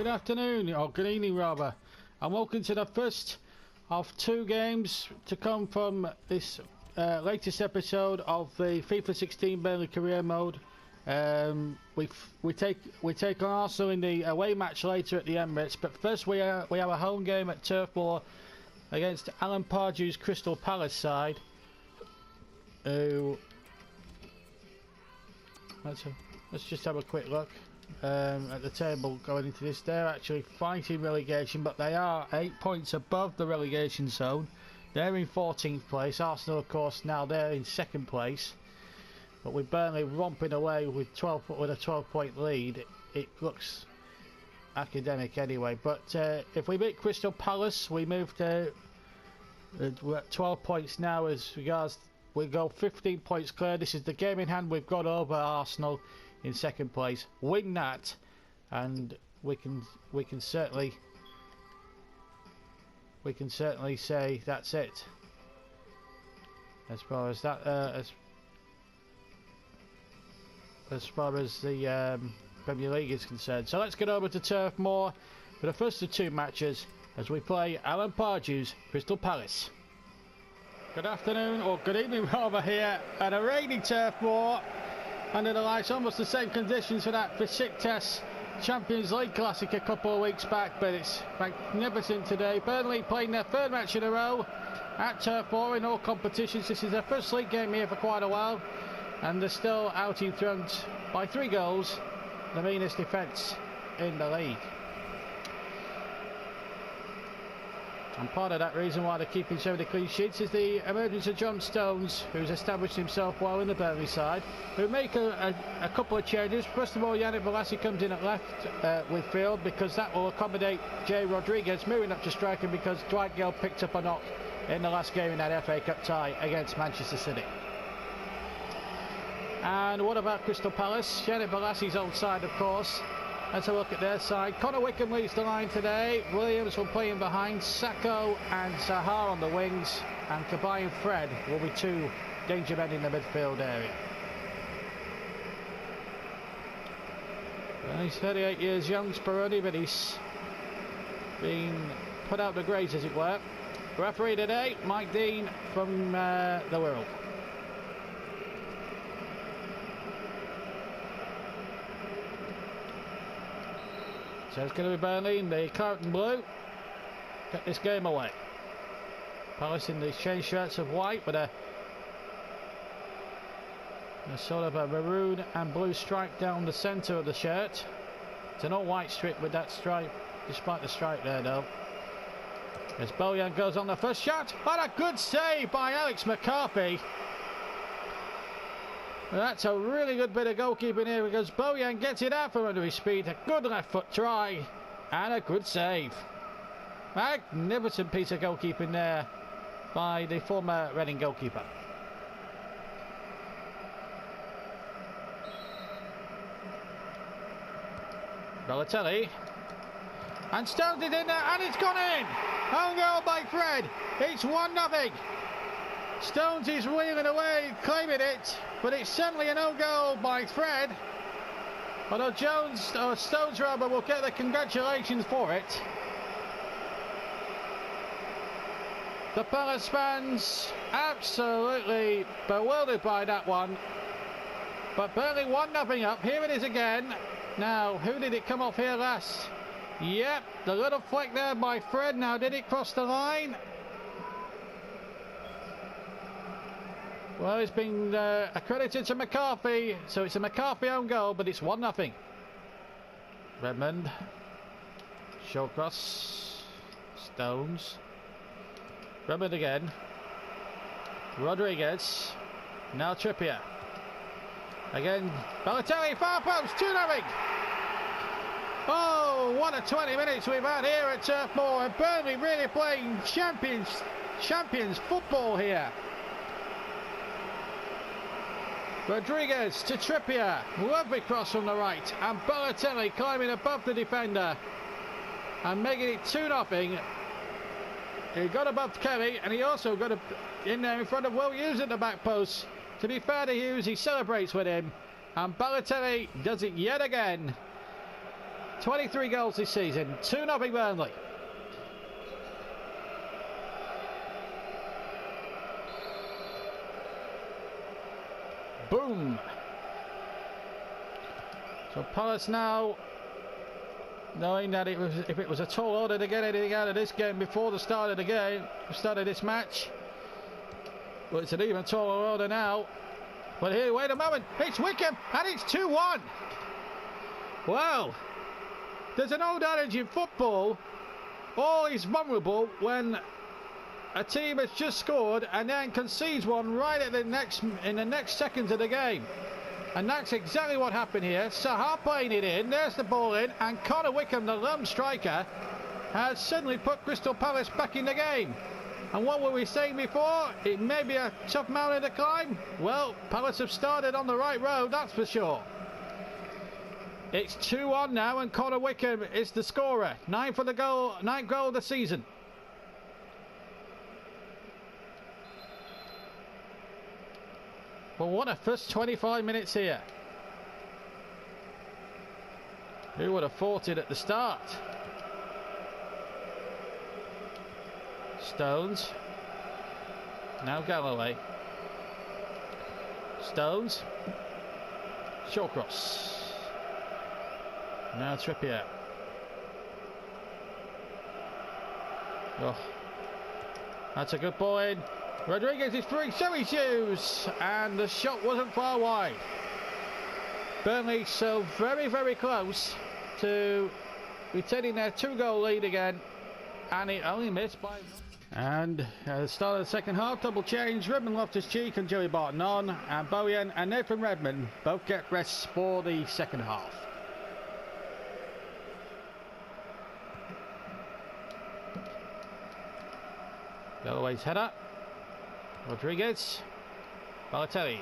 Good afternoon, or good evening rather, and welcome to the first of two games to come from this latest episode of the FIFA 16 Burnley career mode. We take on Arsenal in the away match later at the Emirates, but first we have a home game at Turf Moor against Alan Pardew's Crystal Palace side. Let's just have a quick look at the table going into this. They're actually fighting relegation, but they are 8 points above the relegation zone. They're in 14th place. Arsenal, of course, now they're in 2nd place. But with Burnley romping away with a 12-point lead, it looks academic anyway. But if we beat Crystal Palace, we move to we're at 12 points now. As regards, we go 15 points clear. This is the game in hand. We've got over Arsenal in 2nd place. Win that, and we can certainly say that's it as far as that as far as the Premier League is concerned. So let's get over to Turf Moor for the first of two matches as we play Alan Pardew's Crystal Palace. Good afternoon, or good evening rather, here at a rainy Turf Moor under the lights. Almost the same conditions for that Besiktas Champions League Classic a couple of weeks back, but it's magnificent today. Burnley playing their third match in a row at Turf Moor in all competitions. This is their first league game here for quite a while, and they're still out in front by 3 goals, the meanest defence in the league. And part of that reason why they're keeping so many clean sheets is the emergence of John Stones, who's established himself well in the Burnley side, who make a couple of changes. First of all, Yannick Bolasie comes in at left with Field, because that will accommodate Jay Rodriguez moving up to striker, because Dwight Gale picked up a knock in the last game in that FA Cup tie against Manchester City. And what about Crystal Palace? Yannick Bolasie's old side, of course. Let's have a look at their side. Connor Wickham leads the line today. Williams will play in behind. Sacco and Sahar on the wings. And Kabay and Fred will be 2 danger men in the midfield area. Well, he's 38 years young, Speroni, but he's been put out the grades, as it were. Referee today, Mike Dean from the Wirral. So it's going to be Burnley in the claret and blue. Get this game away. Palace in the change shirts of white with a sort of a maroon and blue stripe down the centre of the shirt. It's an all-white strip with that stripe, despite the stripe there though. As Bojan goes on the first shot. What a good save by Alex McCarthy. That's a really good bit of goalkeeping here, because Bojan gets it out from under his feet. A good left foot try and a good save. Magnificent piece of goalkeeping there by the former Reading goalkeeper. Balotelli. And Stones is in there, and it's gone in! Own goal by Fred. It's 1-0. Stones is wheeling away, claiming it, but it's certainly an own goal by Fred. Although Stones rather will get the congratulations for it. The Palace fans absolutely bewildered by that one. But Burnley 1-0 up. Here it is again. Now, who did it come off here last? Yep, the little flick there by Fred. Now, did it cross the line? Well, it's been accredited to McCarthy, so it's a McCarthy own goal, but it's 1-0. Redmond, Shawcross, Stones, Redmond again, Rodriguez, now Trippier. Again, Balotelli, far post, 2-0. Oh, what a 20 minutes we've had here at Turf Moor, and Burnley really playing champions football here. Rodriguez to Trippier, lovely cross from the right, and Balotelli climbing above the defender and making it 2-0. He got above Kelly, and he also got in there in front of Will Hughes at the back post. To be fair to Hughes, he celebrates with him, and Balotelli does it yet again. 23 goals this season. 2-0 Burnley. Boom. So Palace now, knowing that if it was at all order to get anything out of this game before the start of the game, the start of this match, well, it's an even taller order now. But here, wait a moment, it's Wickham, and it's 2-1. Well, there's an old adage in football, all is vulnerable when a team has just scored and then concedes one right at in the next seconds of the game. And that's exactly what happened here. Sahar playing it in, there's the ball in, and Connor Wickham, the lone striker, has suddenly put Crystal Palace back in the game. And what were we saying before? It may be a tough mountain to climb. Well, Palace have started on the right road, that's for sure. It's 2-1 now, and Connor Wickham is the scorer. 9th goal of the season. Well, what a first 25 minutes here. Who would have thought it at the start? Stones. Now Galloway. Stones. Shawcross. Now Trippier. Oh, that's a good ball in. Rodriguez is free, so he shoots, and the shot wasn't far wide. Burnley so very, very close to retaining their 2-goal lead again, and it only missed by. And at the start of the second half, double change. Ruben Loftus-Cheek and Joey Barton on, and Bojan and Nathan Redmond both get rests for the second half. Galloway's header. Rodriguez. Balotelli.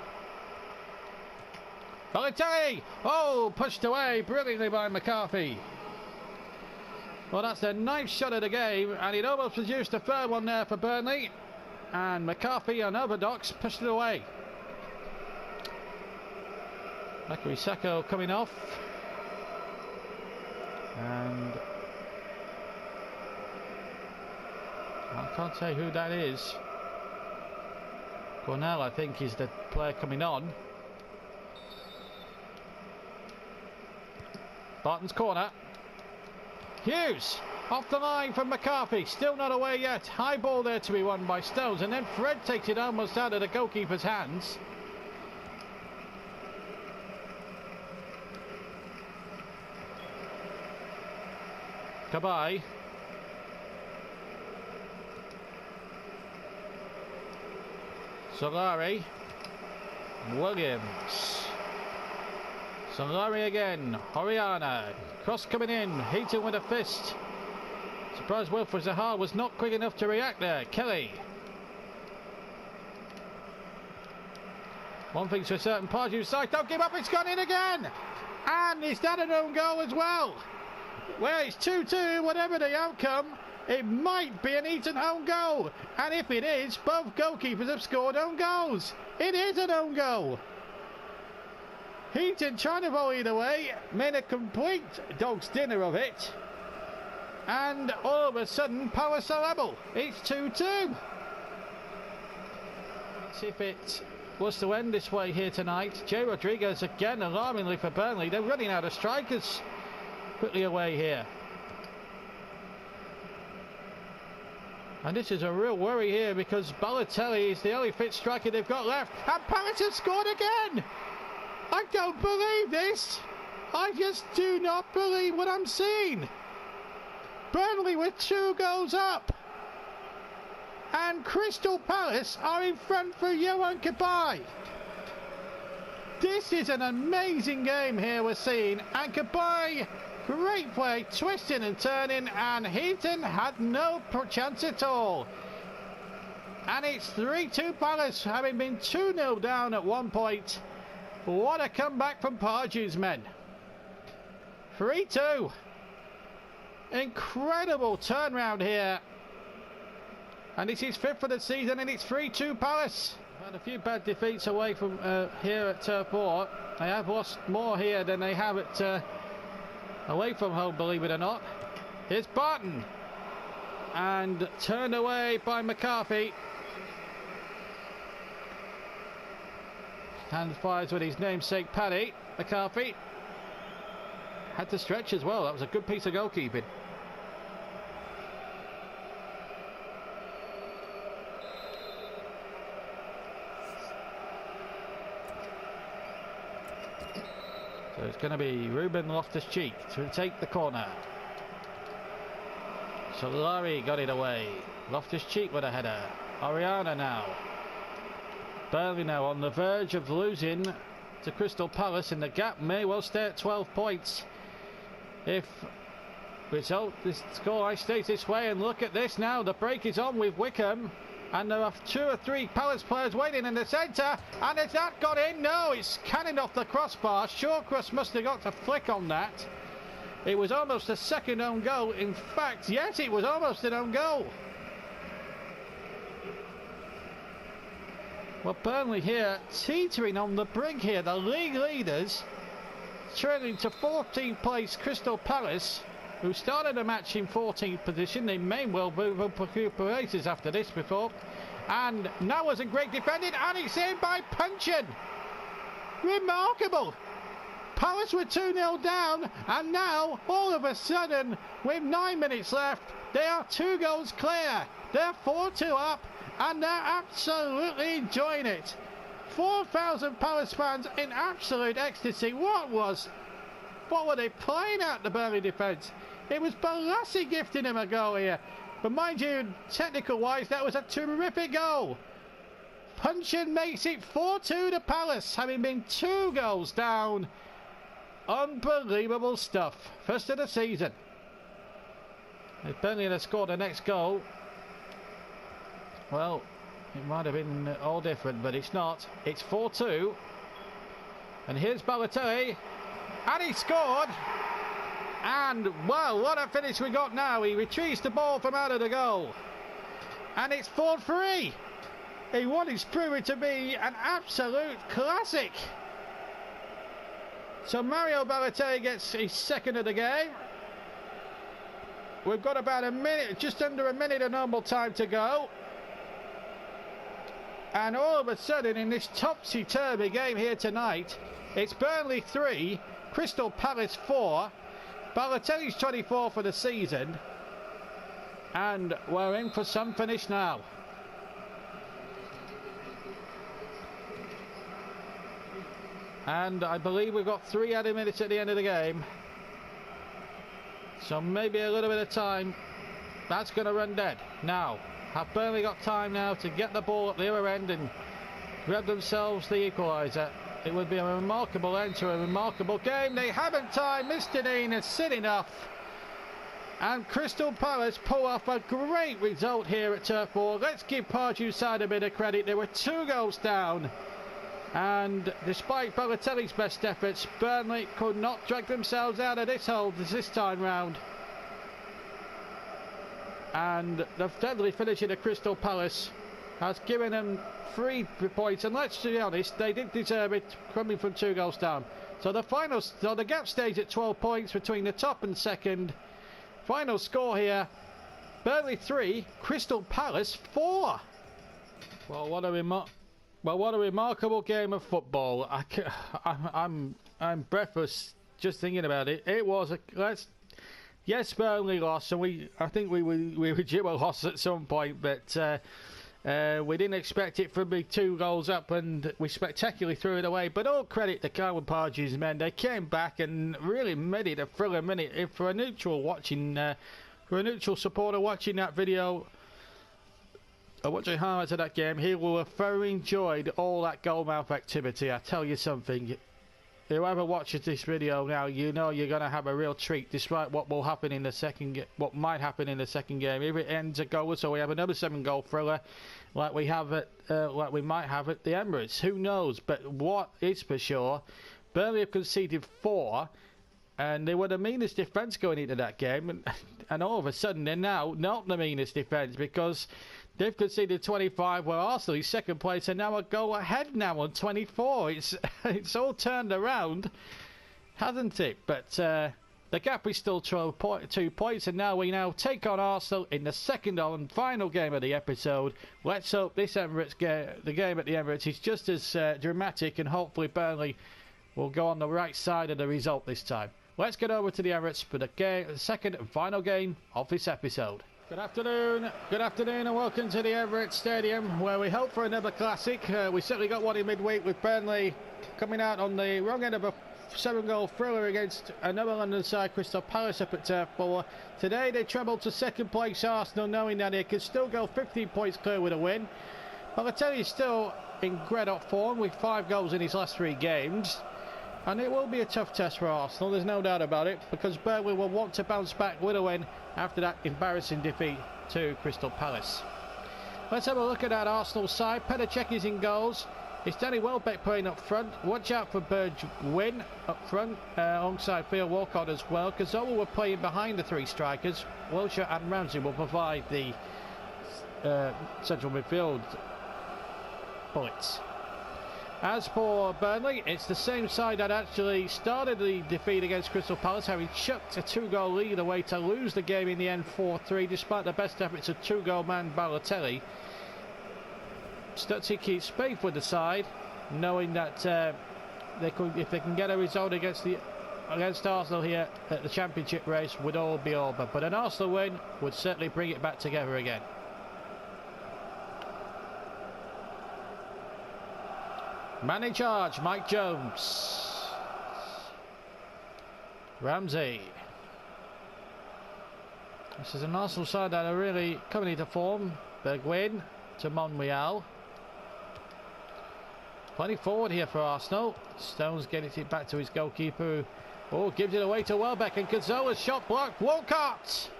Balotelli! Oh, pushed away brilliantly by McCarthy. Well, that's the 9th shot of the game, and it almost produced a third one there for Burnley. And McCarthy and Overdox pushed it away. Bakary Sacco coming off. And I can't say who that is. Cornell, I think, is the player coming on. Barton's corner. Hughes off the line from McCarthy, still not away yet. High ball there to be won by Stones, and then Fred takes it almost out of the goalkeeper's hands. Cabaye. Solari. Williams. Solari again. Oriana. Cross coming in. Heaton with a fist. Surprised Wilfred Zaha was not quick enough to react there. Kelly. One thing's for certain, Pardew's side. Don't give up. It's gone in again. And is that an own goal as well? Well, it's 2-2. Whatever the outcome, it might be an Eton own goal, and if it is, both goalkeepers have scored own goals. It is an own goal. Heaton trying to volley it away, made a complete dog's dinner of it, and all of a sudden Palace are level. It's 2-2. Let's see if it was to end this way here tonight. Jay Rodriguez again, alarmingly for Burnley. They're running out of strikers quickly away here. And this is a real worry here because Balotelli is the only fit striker they've got left. And Palace have scored again! I don't believe this! I just do not believe what I'm seeing! Burnley with 2 goals up! And Crystal Palace are in front for Johan Cabaye! This is an amazing game here we're seeing, and Cabaye, great play, twisting and turning, and Heaton had no chance at all. And it's 3-2 Palace, having been 2-0 down at one point. What a comeback from Pardew's men. 3-2. Incredible turnaround here. And this is 5th for the season, and it's 3-2 Palace. Had a few bad defeats away from here at Turf Moor. They have lost more here than they have at Away from home, believe it or not. Here's Barton. And turned away by McCarthy. And fires with his namesake Paddy. McCarthy had to stretch as well. That was a good piece of goalkeeping. So it's going to be Ruben Loftus-Cheek to take the corner. So Larry got it away. Loftus-Cheek with a header. Oriana now. Burnley now on the verge of losing to Crystal Palace, and the gap may well stay at 12 points if this scoreline stays this way. And look at this now, the break is on with Wickham, and there are 2 or 3 Palace players waiting in the centre, and has that got in? No, it's cannoned off the crossbar. Shawcross must have got to flick on that. It was almost a second own goal. In fact, yes, it was almost an own goal. Well, Burnley here teetering on the brink here. The league leaders trailing to 14th place Crystal Palace, who started the match in 14th position. They may well move up a few places after this before. And now wasn't great defended, and it's in by Punchin. Remarkable. Palace were 2-0 down, and now all of a sudden, with 9 minutes left, they are 2 goals clear. They're 4-2 up, and they're absolutely enjoying it. 4,000 Palace fans in absolute ecstasy. What were they playing at, the Burnley defence? It was Balassi gifting him a goal here. But mind you, technical-wise, that was a terrific goal. Punchin makes it 4-2 to Palace, having been 2 goals down. Unbelievable stuff. First of the season. If Burnley had scored the next goal, well, it might have been all different, but it's not. It's 4-2. And here's Balotelli. And he scored. And, well, what a finish we got now. He retrieves the ball from out of the goal. And it's 4-3. In what is proving to be an absolute classic. So Mario Balotelli gets his second of the game. We've got about a minute, just under a minute of normal time to go. And all of a sudden, in this topsy-turvy game here tonight, it's Burnley 3, Crystal Palace 4. Balotelli's 24 for the season. And we're in for some finish now. And I believe we've got 3 added minutes at the end of the game. So maybe a little bit of time. That's going to run dead. Now, have Burnley got time now to get the ball at the other end and grab themselves the equaliser? It would be a remarkable end to a remarkable game. They haven't time. Mr. Dean is sitting off. And Crystal Palace pull off a great result here at Turf Moor. Let's give Pardew's side a bit of credit. They were 2 goals down. And despite Balotelli's best efforts, Burnley could not drag themselves out of this hole this time round. And the deadly finish of the Crystal Palace has given them 3 points. And let's be honest, they did deserve it, coming from 2 goals down. So the gap stays at 12 points between the top and second. Final score here: Burnley 3, Crystal Palace 4. Well, what a remarkable game of football. I'm breathless just thinking about it. It was yes, Burnley lost, and I think we were due a loss at some point, but we didn't expect it from being 2 goals up, and we spectacularly threw it away. But all credit to Carwyn Pardew's men. They came back and really made it a thrilling minute. If for a neutral supporter watching that video, watching highlights of that game, he will have thoroughly enjoyed all that goalmouth activity. I tell you something, whoever watches this video now, you know you're going to have a real treat, despite what might happen in the second game. If it ends a goal, so we have another 7-goal thriller, like we might have at the Emirates. Who knows? But what is for sure, Burnley have conceded 4. And they were the meanest defence going into that game, and all of a sudden they're now not the meanest defence, because they've conceded 25, where Arsenal is second place, and now a goal ahead now on 24. It's all turned around, hasn't it? But The gap is still 2 points, and now we take on Arsenal in the second and final game of the episode. Let's hope this the game at the Emirates is just as dramatic, and hopefully Burnley will go on the right side of the result this time. Let's get over to the Emirates for the second and final game of this episode. Good afternoon, and welcome to the Emirates Stadium, where we hope for another classic. We certainly got one in midweek with Burnley coming out on the wrong end of a 7-goal thriller against another London side, Crystal Palace, up at Turf Moor. Today they travelled to second place Arsenal, knowing that they could still go 15 points clear with a win. Balotelli is still in red-hot form with 5 goals in his last 3 games. And it will be a tough test for Arsenal, there's no doubt about it, because Burnley will want to bounce back with a win after that embarrassing defeat to Crystal Palace. Let's have a look at that Arsenal side. Petr Cech is in goals. It's Danny Welbeck playing up front. Watch out for Bergwijn up front, alongside Theo Walcott as well. Cazorla were playing behind the 3 strikers. Wilshere and Ramsey will provide the central midfield bullets. As for Burnley, it's the same side that actually started the defeat against Crystal Palace, having chucked a 2-goal lead away to lose the game in the end 4-3, despite the best efforts of 2-goal man Balotelli. Stutzy keeps faith with the side, knowing that if they can get a result against Arsenal here at the Championship race, would all be over. But an Arsenal win would certainly bring it back together again. Man in charge, Mike Jones. Ramsey. This is an Arsenal side that are really coming into form. Bergwijn to Monreal. Plenty forward here for Arsenal. Stones getting it back to his goalkeeper. Oh, gives it away to Welbeck, and Cazorla's shot blocked. Walcott!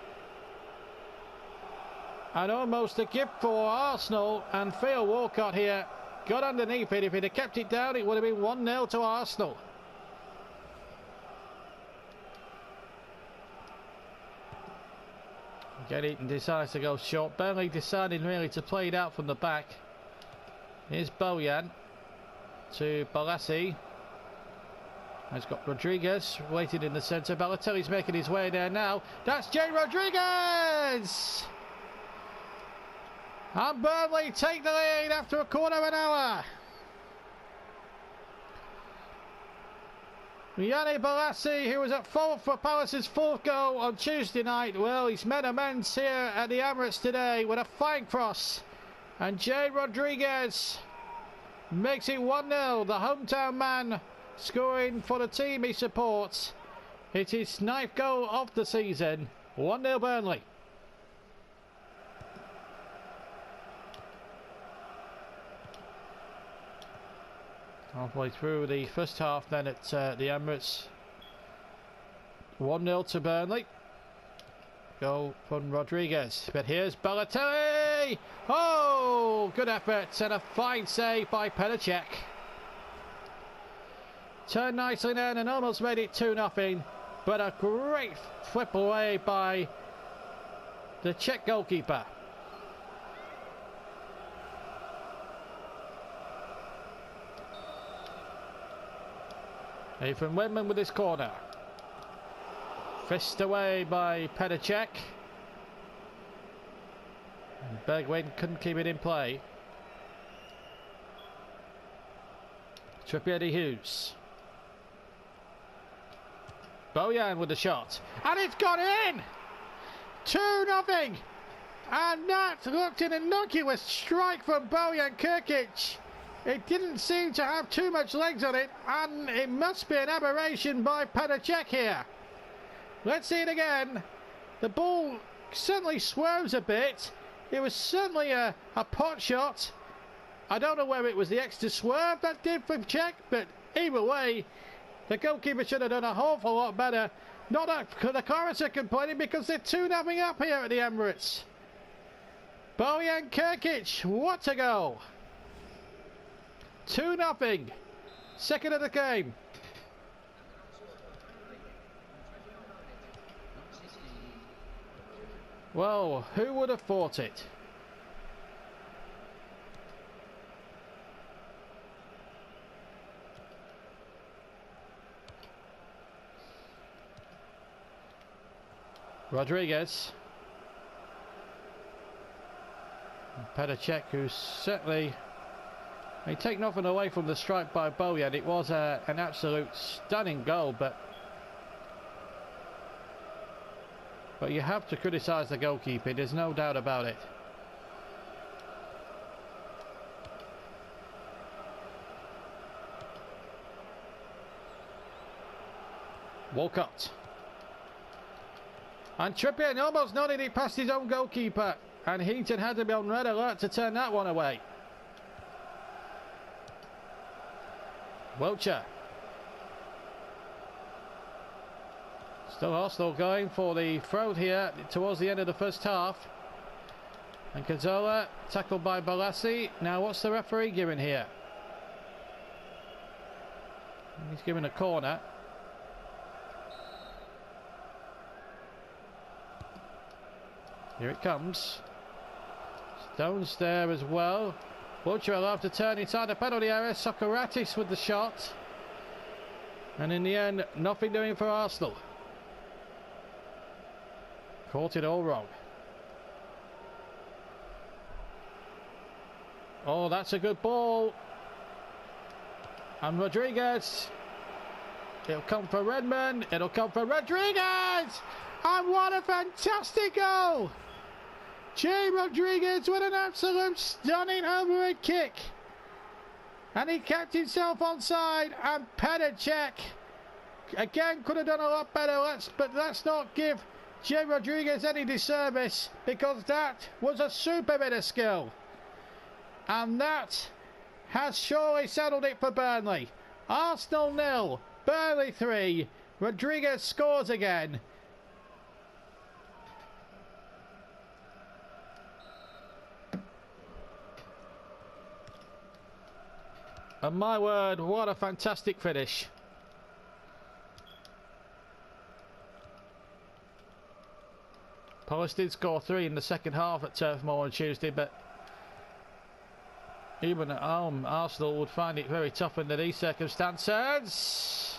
And almost a gift for Arsenal, and Theo Walcott here got underneath it. If he'd have kept it down, it would have been 1-0 to Arsenal. Get it and decides to go short. Burnley deciding really to play it out from the back. Here's Bojan to Balassi. He's got Rodriguez waiting in the centre. Balotelli's making his way there now. That's Jay Rodriguez! And Burnley take the lead after a quarter of an hour. Yanni Balassi, who was at fault for Palace's 4th goal on Tuesday night, well, he's made amends here at the Emirates today with a fine cross. And Jay Rodriguez makes it 1-0. The hometown man scoring for the team he supports. It is his 9th goal of the season. 1-0 Burnley. Halfway through the first half then at the Emirates. 1-0 to Burnley. Goal from Rodriguez. But here's Balotelli! Oh! Good effort and a fine save by Petr Cech. Turned nicely then and almost made it 2-0. But a great flip away by the Czech goalkeeper. Ethan Wedman with his corner. Fist away by Petr Cech. And Bergwijn couldn't keep it in play. Trippier to Hughes. Bojan with the shot. And it's gone in! 2-0! And that looked an innocuous strike from Bojan Krkić. It didn't seem to have too much legs on it, and it must be an aberration by Petr Cech here. Let's see it again. The ball certainly swerves a bit. It was certainly a pot shot. I don't know whether it was the extra swerve that did for Cech, but either way, the goalkeeper should have done a awful lot better. Not that the chorus are complaining, because they're 2-0 up here at the Emirates. Bojan Krkić, what a goal! 2-0, second of the game. Well, who would have thought it? Rodriguez. Pedacek, who's certainly... He take nothing away from the strike by Bojan. It was an absolute stunning goal, but you have to criticise the goalkeeper. There's no doubt about it. Walcott. And Trippier almost nodded it past his own goalkeeper, and Heaton had to be on red alert to turn that one away. Wiltshire. Still Arsenal going for the throw here towards the end of the first half. And Cazorla tackled by Balassi. Now what's the referee giving here? He's giving a corner. Here it comes. Stones there as well. Wiltshire will have to turn inside the penalty area. Socrates with the shot. And in the end, nothing doing for Arsenal. Caught it all wrong. Oh, that's a good ball. And Rodriguez. It'll come for Redmond. It'll come for Rodriguez. And what a fantastic goal. Jay Rodriguez with an absolute stunning overhead kick. And he kept himself onside. And Pedacek again could have done a lot better. But let's not give Jay Rodriguez any disservice, because that was a super bit of skill. And that has surely settled it for Burnley. Arsenal 0, Burnley 3. Rodriguez scores again. And my word, what a fantastic finish. Palace did score 3 in the second half at Turf Moor on Tuesday, but even at home, Arsenal would find it very tough under these circumstances.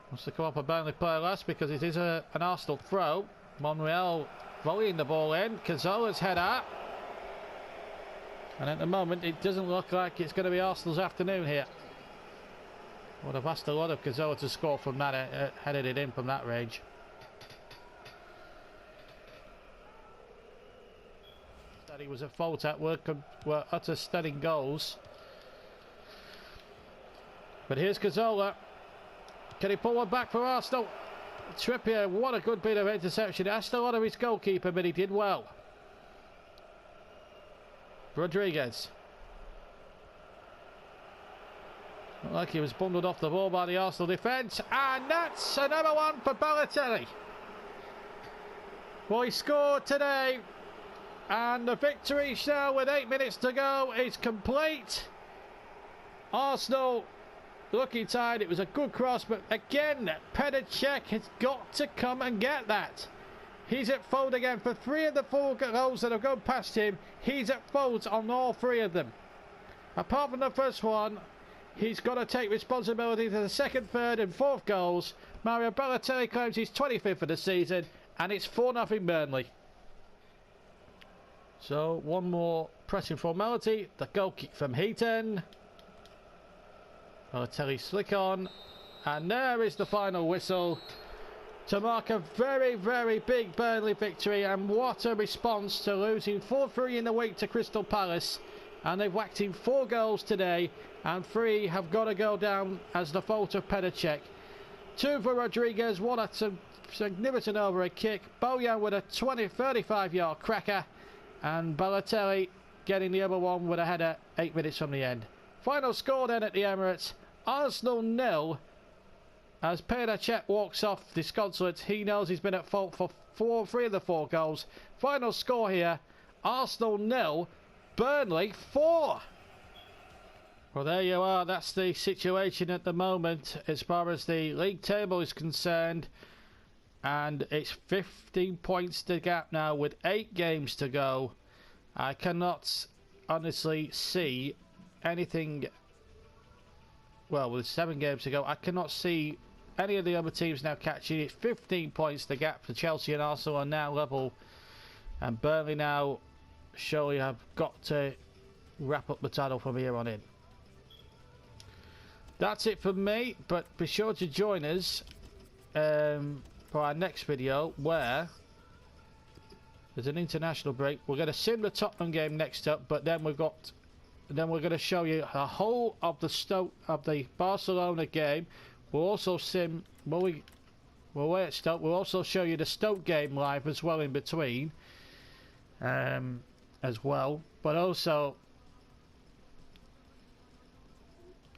Wants to come up a Burnley player last because it is an Arsenal throw. Monreal volleying the ball in. Cazorla's header. And at the moment, it doesn't look like it's going to be Arsenal's afternoon here. Would have asked a lot of Cazorla to score from that, headed it in from that range. That he was at fault at were utter stunning goals. But here's Cazorla. Can he pull one back for Arsenal? Trippier, what a good bit of interception. Asked a lot of his goalkeeper, but he did well. Rodriguez. Looked like he was bundled off the ball by the Arsenal defence. And that's another one for Balotelli. Well, he scored today. And the victory now with 8 minutes to go is complete. Arsenal looking tired. It was a good cross, but again, Pedacek has got to come and get that. He's at fault again for 3 of the 4 goals that have gone past him. He's at fault on all 3 of them. Apart from the first one, he's got to take responsibility for the second, third and fourth goals. Mario Balotelli claims he's 25th for the season, and it's 4-0 Burnley. So one more pressing formality. The goal kick from Heaton. Balotelli slick on. And there is the final whistle to mark a very, very big Burnley victory. And what a response to losing 4-3 in the week to Crystal Palace. And they've whacked in 4 goals today, and 3 have got to go down as the fault of Pedacek. 2 for Rodriguez, 1 at a significant overhead kick. Bojan with a 35-yard cracker, and Balotelli getting the other one with a header 8 minutes from the end. Final score then at the Emirates: Arsenal 0. As Pedacek walks off disconsolate, he knows he's been at fault for 3 of the 4 goals. Final score here: Arsenal 0. Burnley 4. Well, there you are. That's the situation at the moment as far as the league table is concerned, and it's 15 points to gap now with 8 games to go. I cannot honestly see anything. Well, with 7 games to go, I cannot see any of the other teams now catching it. 15 points the gap for Chelsea and Arsenal are now level, and Burnley now surely have got to wrap up the title from here on in. That's it from me, but be sure to join us for our next video, where there's an international break. We're going to sim the Tottenham game next up, but then we're going to show you the whole of the Barcelona game. We'll also sim we're away at Stoke. We'll also show you the Stoke game live as well in between, as well. But also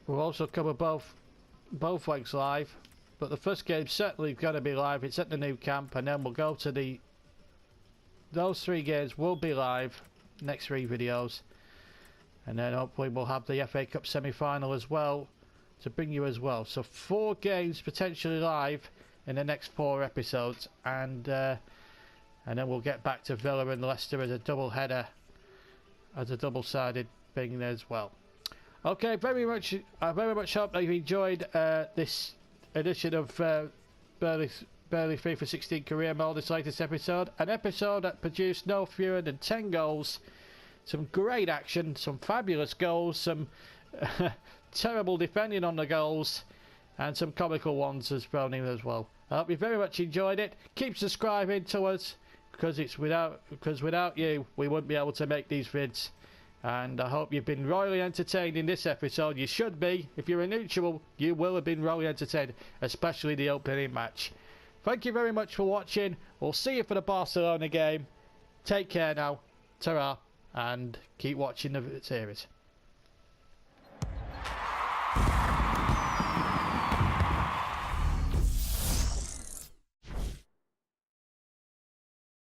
we'll also cover both legs live. But the first game's certainly going to be live. It's at the new camp, and then we'll go to those 3 games will be live, next 3 videos, and then hopefully we'll have the FA Cup semi-final as well to bring you as well. So 4 games potentially live in the next 4 episodes, and then we'll get back to Villa and Leicester as a double header, as a double-sided thing as well. Okay, I very much hope that you enjoyed this edition of Burnley FIFA 16 Career Mode, this latest episode. An episode that produced no fewer than 10 goals, some great action, some fabulous goals, some terrible defending on the goals, and some comical ones as thrown in as well. I hope you very much enjoyed it. Keep subscribing to us, because without you we wouldn't be able to make these vids. And I hope you've been royally entertained in this episode. You should be. If you're a neutral, you will have been royally entertained, especially the opening match. Thank you very much for watching. We'll see you for the Barcelona game. Take care now. Ta-ra. And keep watching the series.